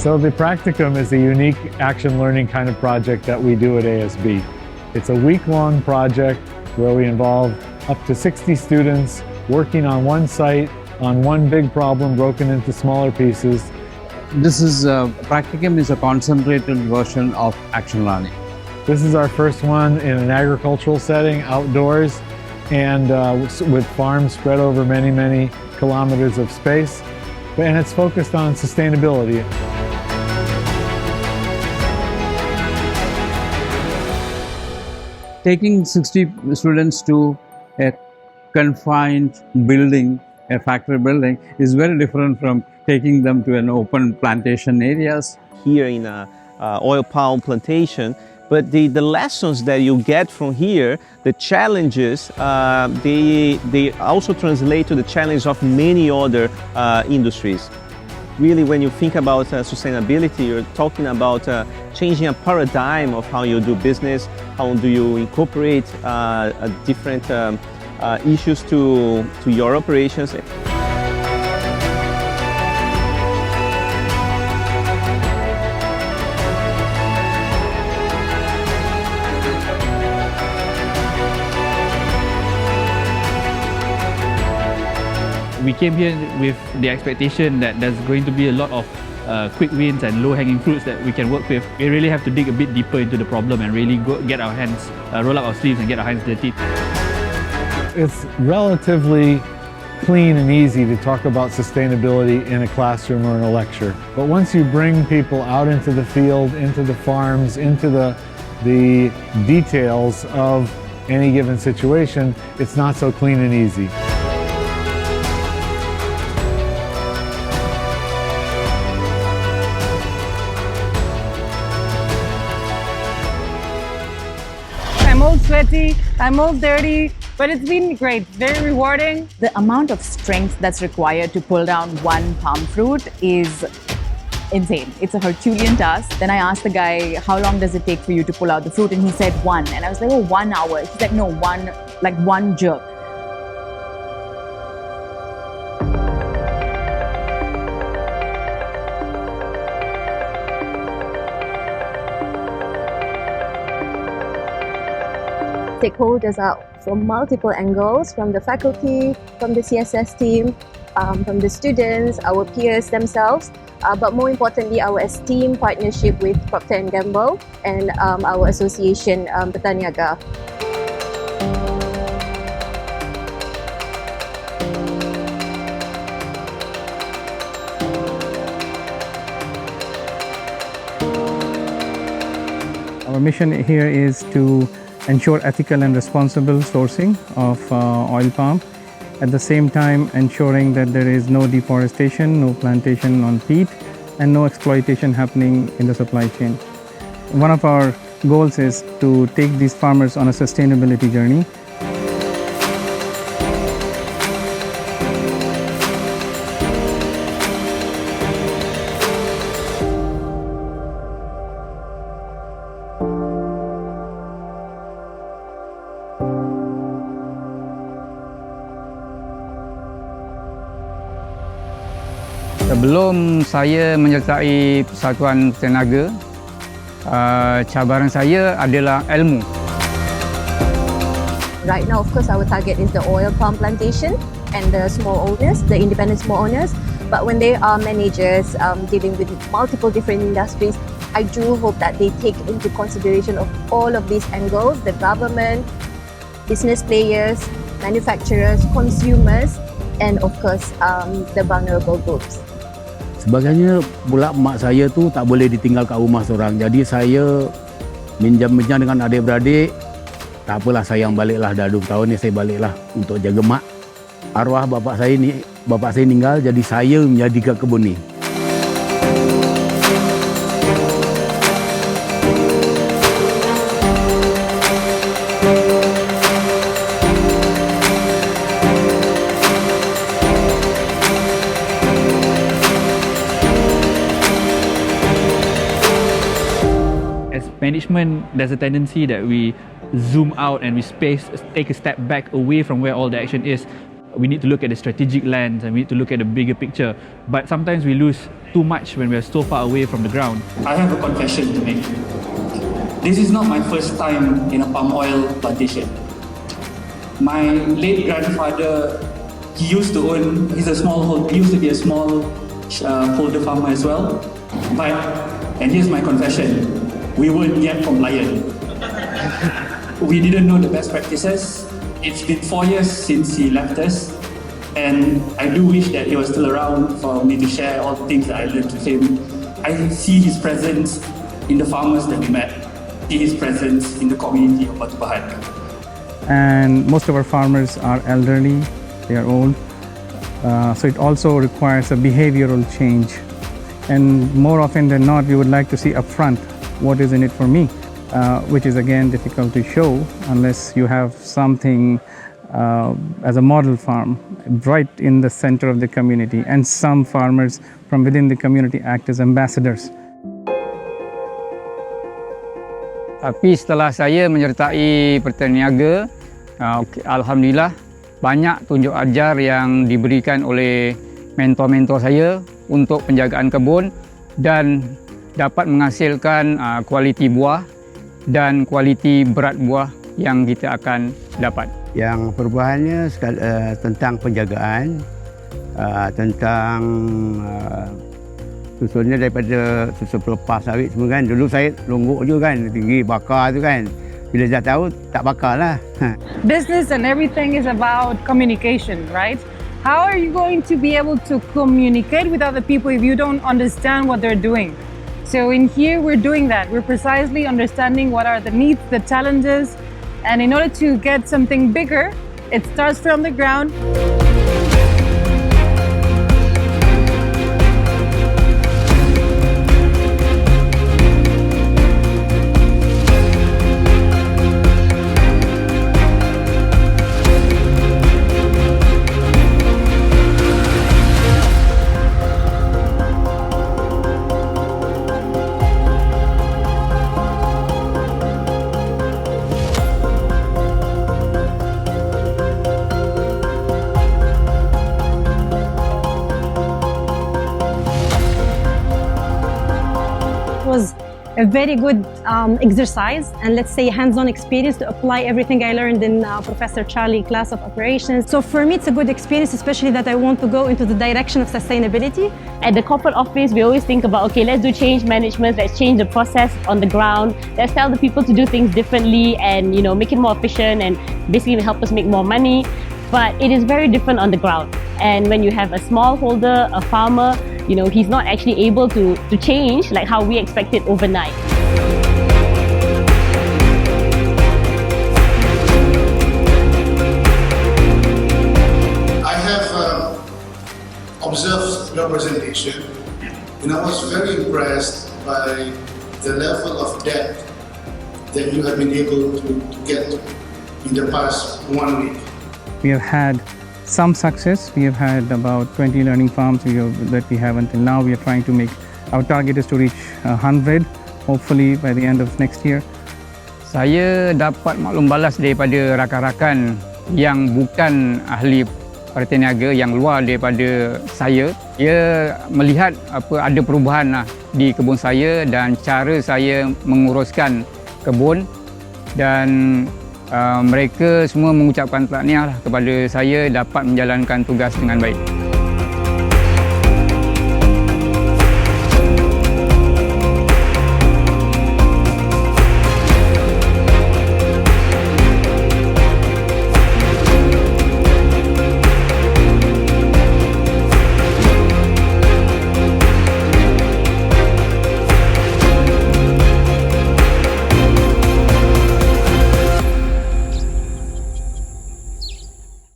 So the practicum is a unique action learning kind of project that we do at ASB. It's a week-long project where we involve up to 60 students working on one site, on one big problem broken into smaller pieces. This is practicum is a concentrated version of action learning. This is our first one in an agricultural setting, outdoors, and with farms spread over many, many kilometers of space. And it's focused on sustainability. Taking 60 students to a confined building, a factory building, is very different from taking them to an open plantation areas. Here in a oil palm plantation, but the lessons that you get from here, the challenges, they also translate to the challenge of many other industries. Really, when you think about sustainability, you're talking about changing a paradigm of how you do business, how do you incorporate different issues to your operations. We came here with the expectation that there's going to be a lot of quick wins and low-hanging fruits that we can work with. We really have to dig a bit deeper into the problem and really get our hands, roll up our sleeves and get our hands dirty. It's relatively clean and easy to talk about sustainability in a classroom or in a lecture. But once you bring people out into the field, into the farms, into the details of any given situation, it's not so clean and easy. I'm all sweaty, I'm all dirty, but it's been great, very rewarding. The amount of strength that's required to pull down one palm fruit is insane. It's a Herculean task. Then I asked the guy, how long does it take for you to pull out the fruit? And he said 1. And I was like, oh, 1 hour. He's like, no, one jerk. Stakeholders are from multiple angles, from the faculty, from the CSS team, from the students, our peers themselves, but more importantly our esteemed partnership with Procter & Gamble and our association Petaniaga. Our mission here is to ensure ethical and responsible sourcing of oil palm. At the same time, ensuring that there is no deforestation, no plantation on peat, and no exploitation happening in the supply chain. One of our goals is to take these farmers on a sustainability journey. Sebelum saya menyertai Persatuan Tenaga, cabaran saya adalah ilmu. Right now, of course, our target is the oil palm plantation and the small owners, the independent small owners. But when they are managers dealing with multiple different industries, I do hope that they take into consideration of all of these angles, the government, business players, manufacturers, consumers, and of course, the vulnerable groups. Sebagainya pula mak saya tu tak boleh ditinggal kat rumah seorang. Jadi saya minjam-minjam dengan adik-beradik. Tak apalah, sayang baliklah, dah 2 tahun ni saya baliklah untuk jaga mak. Arwah bapa saya meninggal, jadi saya menjadikan kebun ni. Management, there's a tendency that we zoom out and we take a step back away from where all the action is. we need to look at the strategic lens and we need to look at the bigger picture. But sometimes we lose too much when we are so far away from the ground. I have a confession to make. This is not my first time in a palm oil plantation. My late grandfather, he used to be a small holder farmer as well. But, and here's my confession, we weren't yet compliant. We didn't know the best practices. It's been 4 years since he left us, and I do wish that he was still around for me to share all the things that I learned with him. I see his presence in the farmers that we met, see his presence in the community of Batu Pahat. And most of our farmers are elderly, they are old, so it also requires a behavioral change. And more often than not, we would like to see upfront what is in it for me, which is again difficult to show unless you have something as a model farm right in the center of the community, and some farmers from within the community act as ambassadors. Tapi setelah saya menyertai pertanian niaga, alhamdulillah banyak tunjuk ajar yang diberikan oleh mentor-mentor saya untuk penjagaan kebun dan dapat menghasilkan kualiti buah dan kualiti berat buah yang kita akan dapat. Yang perubahannya tentang penjagaan, tentang susunnya daripada susun pelepas sawit semua kan. Dulu saya longgok je kan, tinggi bakar tu kan. Bila dah tahu tak bakar lah. Business and everything is about communication, right? How are you going to be able to communicate with other people if you don't understand what they're doing? So in here, we're doing that. We're precisely understanding what are the needs, the challenges, and in order to get something bigger, it starts from the ground. Was a very good exercise and let's say hands-on experience to apply everything I learned in Professor Charlie class of operations. So for me it's a good experience, especially that I want to go into the direction of sustainability. At the corporate office we always think about, okay, let's do change management, let's change the process on the ground, let's tell the people to do things differently and make it more efficient and basically help us make more money. But it is very different on the ground, and when you have a smallholder, a farmer, he's not actually able to change like how we expect it overnight. I have observed your presentation and I was very impressed by the level of depth that you have been able to get in the past 1 week. We have had some success. We have had about 20 learning farms that we have until now. We are trying to make, our target is to reach 100, hopefully by the end of next year. Saya dapat maklum balas daripada rakan-rakan yang bukan ahli pertanian niaga, yang luar daripada saya. Dia melihat ada perubahan di kebun saya dan cara saya menguruskan kebun, dan mereka semua mengucapkan tahniah kepada saya dapat menjalankan tugas dengan baik.